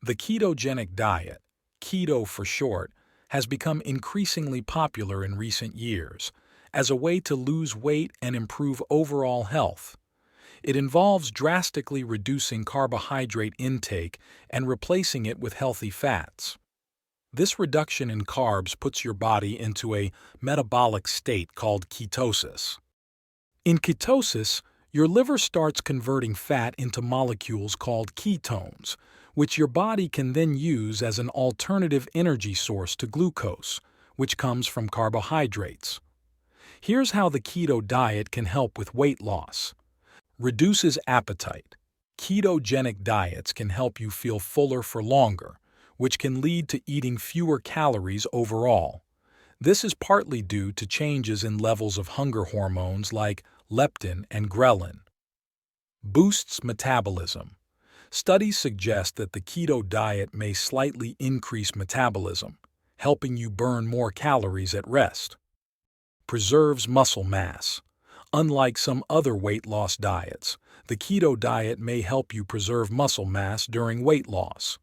The ketogenic diet, keto for short, has become increasingly popular in recent years as a way to lose weight and improve overall health. It involves drastically reducing carbohydrate intake and replacing it with healthy fats. This reduction in carbs puts your body into a metabolic state called ketosis. In ketosis, your liver starts converting fat into molecules called ketones, which your body can then use as an alternative energy source to glucose, which comes from carbohydrates. Here's how the keto diet can help with weight loss. Reduces appetite. Ketogenic diets can help you feel fuller for longer, which can lead to eating fewer calories overall. This is partly due to changes in levels of hunger hormones like leptin and ghrelin. Boosts metabolism. Studies suggest that the keto diet may slightly increase metabolism, helping you burn more calories at rest. Preserves muscle mass. Unlike some other weight loss diets, the keto diet may help you preserve muscle mass during weight loss.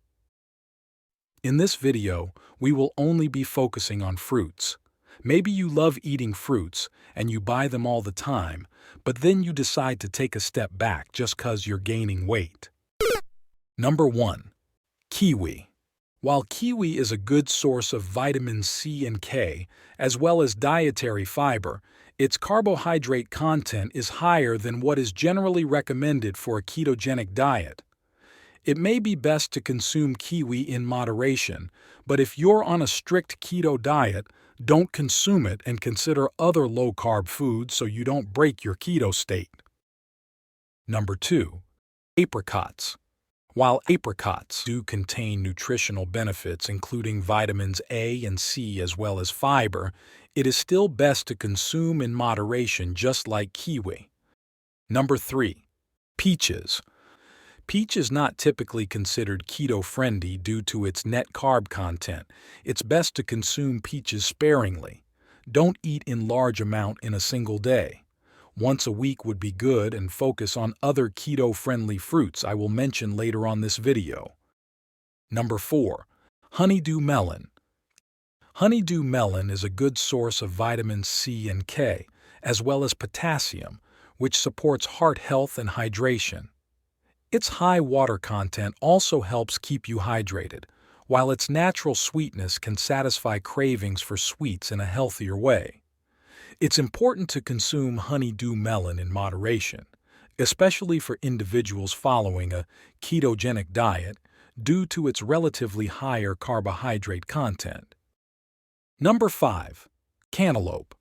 In this video, we will only be focusing on fruits. Maybe you love eating fruits and you buy them all the time, but then you decide to take a step back just because you're gaining weight. Number 1. Kiwi. While kiwi is a good source of vitamins C and K, as well as dietary fiber, its carbohydrate content is higher than what is generally recommended for a ketogenic diet. It may be best to consume kiwi in moderation, but if you're on a strict keto diet, don't consume it and consider other low-carb foods so you don't break your keto state. Number 2. Apricots. While apricots do contain nutritional benefits including vitamins A and C as well as fiber, it is still best to consume in moderation just like kiwi. Number 3. Peaches. Peach is not typically considered keto-friendly due to its net carb content. It's best to consume peaches sparingly. Don't eat in large amount in a single day. Once a week would be good and focus on other keto-friendly fruits I will mention later on this video. Number 4. Honeydew melon. Honeydew melon is a good source of vitamins C and K, as well as potassium, which supports heart health and hydration. Its high water content also helps keep you hydrated, while its natural sweetness can satisfy cravings for sweets in a healthier way. It's important to consume honeydew melon in moderation, especially for individuals following a ketogenic diet due to its relatively higher carbohydrate content. Number 5. Cantaloupe.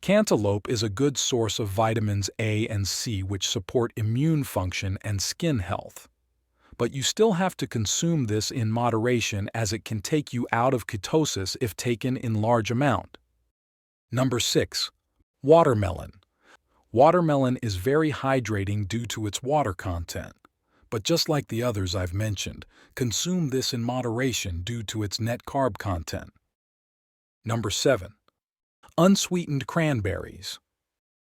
Cantaloupe is a good source of vitamins A and C which support immune function and skin health. But you still have to consume this in moderation as it can take you out of ketosis if taken in large amount. Number 6. Watermelon. Watermelon is very hydrating due to its water content. But just like the others I've mentioned, consume this in moderation due to its net carb content. Number 7. Unsweetened cranberries.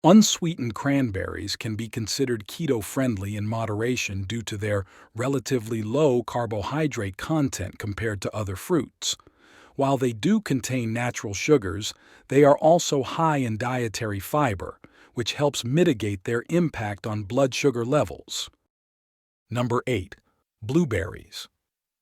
Unsweetened cranberries can be considered keto-friendly in moderation due to their relatively low carbohydrate content compared to other fruits. While they do contain natural sugars, they are also high in dietary fiber, which helps mitigate their impact on blood sugar levels. Number 8. Blueberries.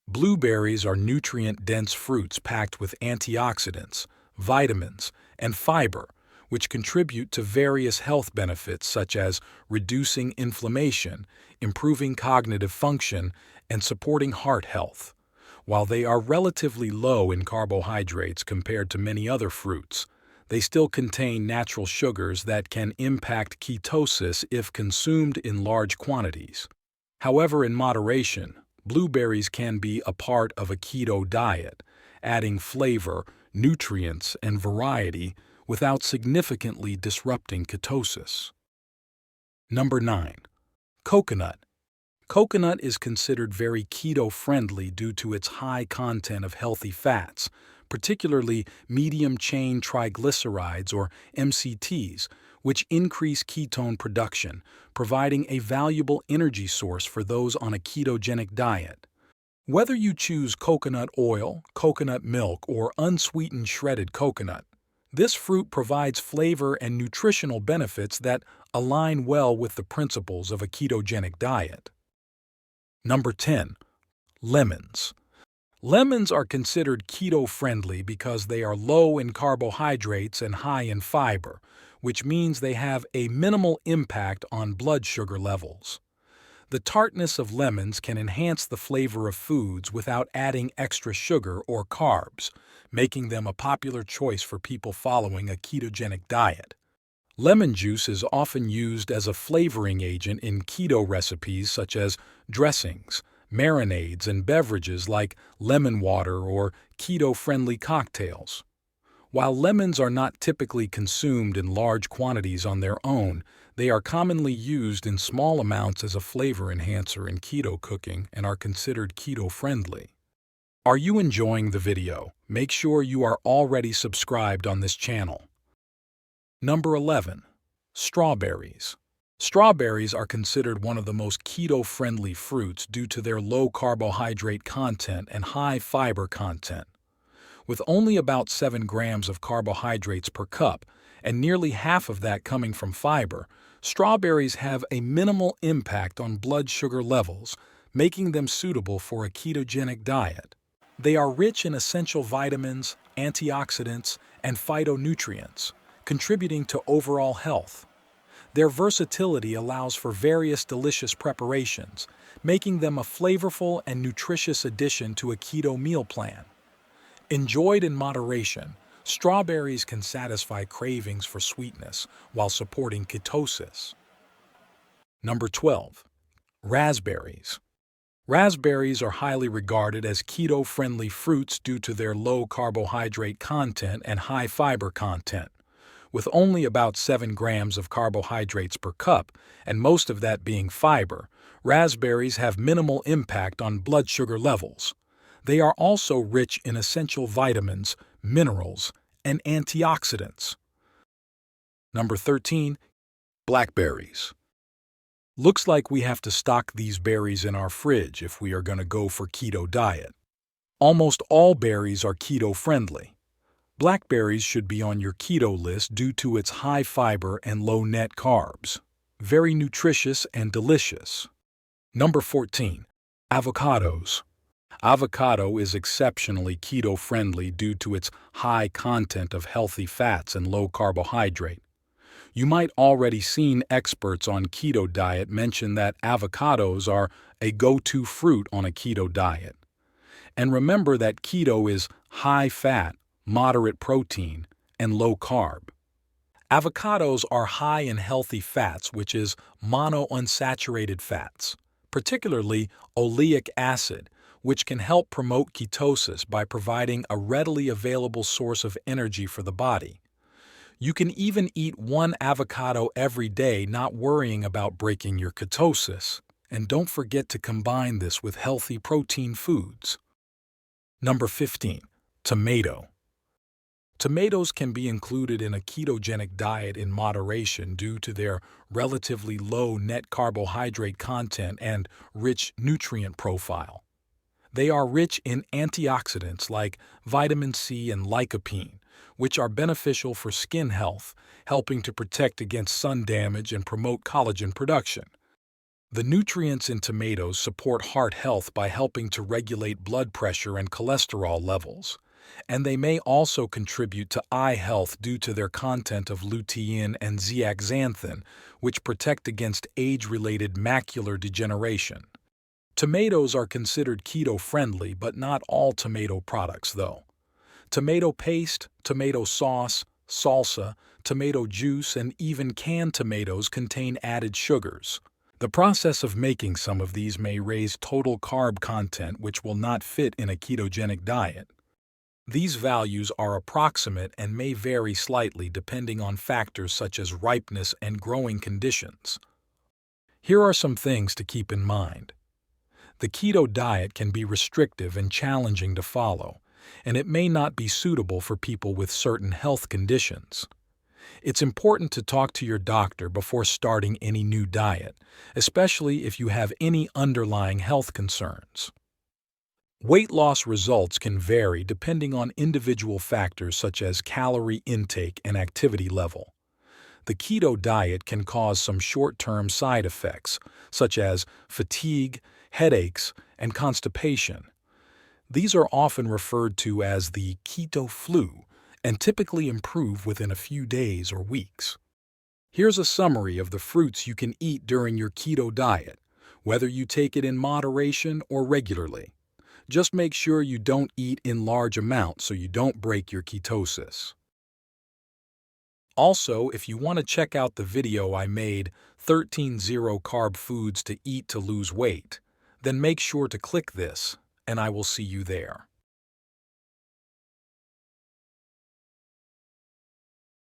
Blueberries are nutrient-dense fruits packed with antioxidants, vitamins, and fiber, which contribute to various health benefits such as reducing inflammation, improving cognitive function, and supporting heart health. While they are relatively low in carbohydrates compared to many other fruits, they still contain natural sugars that can impact ketosis if consumed in large quantities. However, in moderation, blueberries can be a part of a keto diet, adding flavor, nutrients, and variety without significantly disrupting ketosis. Number 9. Coconut. Coconut is considered very keto-friendly due to its high content of healthy fats, particularly medium-chain triglycerides or MCTs, which increase ketone production, providing a valuable energy source for those on a ketogenic diet. Whether you choose coconut oil, coconut milk, or unsweetened shredded coconut, this fruit provides flavor and nutritional benefits that align well with the principles of a ketogenic diet. Number 10. Lemons. Lemons are considered keto-friendly because they are low in carbohydrates and high in fiber, which means they have a minimal impact on blood sugar levels. The tartness of lemons can enhance the flavor of foods without adding extra sugar or carbs, making them a popular choice for people following a ketogenic diet. Lemon juice is often used as a flavoring agent in keto recipes such as dressings, marinades, and beverages like lemon water or keto-friendly cocktails. While lemons are not typically consumed in large quantities on their own, they are commonly used in small amounts as a flavor enhancer in keto cooking and are considered keto-friendly. Are you enjoying the video? Make sure you are already subscribed on this channel. Number 11. Strawberries. Strawberries are considered one of the most keto-friendly fruits due to their low carbohydrate content and high fiber content. With only about 7 grams of carbohydrates per cup, and nearly half of that coming from fiber, strawberries have a minimal impact on blood sugar levels, making them suitable for a ketogenic diet. They are rich in essential vitamins, antioxidants, and phytonutrients, contributing to overall health. Their versatility allows for various delicious preparations, making them a flavorful and nutritious addition to a keto meal plan. Enjoyed in moderation, strawberries can satisfy cravings for sweetness while supporting ketosis. Number 12. Raspberries. Raspberries are highly regarded as keto-friendly fruits due to their low carbohydrate content and high fiber content. With only about 7 grams of carbohydrates per cup, and most of that being fiber, raspberries have minimal impact on blood sugar levels. They are also rich in essential vitamins, minerals, and antioxidants. Number 13. Blackberries. Looks like we have to stock these berries in our fridge if we are going to go for keto diet. Almost all berries are keto-friendly. Blackberries should be on your keto list due to its high fiber and low net carbs. Very nutritious and delicious. Number 14. Avocados. Avocado is exceptionally keto-friendly due to its high content of healthy fats and low carbohydrate. You might already seen experts on keto diet mention that avocados are a go-to fruit on a keto diet. And remember that keto is high fat, moderate protein, and low carb. Avocados are high in healthy fats, which is monounsaturated fats, particularly oleic acid, which can help promote ketosis by providing a readily available source of energy for the body. You can even eat one avocado every day, not worrying about breaking your ketosis. And don't forget to combine this with healthy protein foods. Number 15. Tomato. Tomatoes can be included in a ketogenic diet in moderation due to their relatively low net carbohydrate content and rich nutrient profile. They are rich in antioxidants like vitamin C and lycopene, which are beneficial for skin health, helping to protect against sun damage and promote collagen production. The nutrients in tomatoes support heart health by helping to regulate blood pressure and cholesterol levels, and they may also contribute to eye health due to their content of lutein and zeaxanthin, which protect against age-related macular degeneration. Tomatoes are considered keto-friendly, but not all tomato products, though. Tomato paste, tomato sauce, salsa, tomato juice, and even canned tomatoes contain added sugars. The process of making some of these may raise total carb content, which will not fit in a ketogenic diet. These values are approximate and may vary slightly depending on factors such as ripeness and growing conditions. Here are some things to keep in mind. The keto diet can be restrictive and challenging to follow, and it may not be suitable for people with certain health conditions. It's important to talk to your doctor before starting any new diet, especially if you have any underlying health concerns. Weight loss results can vary depending on individual factors such as calorie intake and activity level. The keto diet can cause some short-term side effects, such as fatigue, headaches, and constipation. These are often referred to as the keto flu and typically improve within a few days or weeks. Here's a summary of the fruits you can eat during your keto diet, whether you take it in moderation or regularly. Just make sure you don't eat in large amounts so you don't break your ketosis. Also, if you want to check out the video I made, 13 zero-carb foods to eat to lose weight, then make sure to click this, and I will see you there.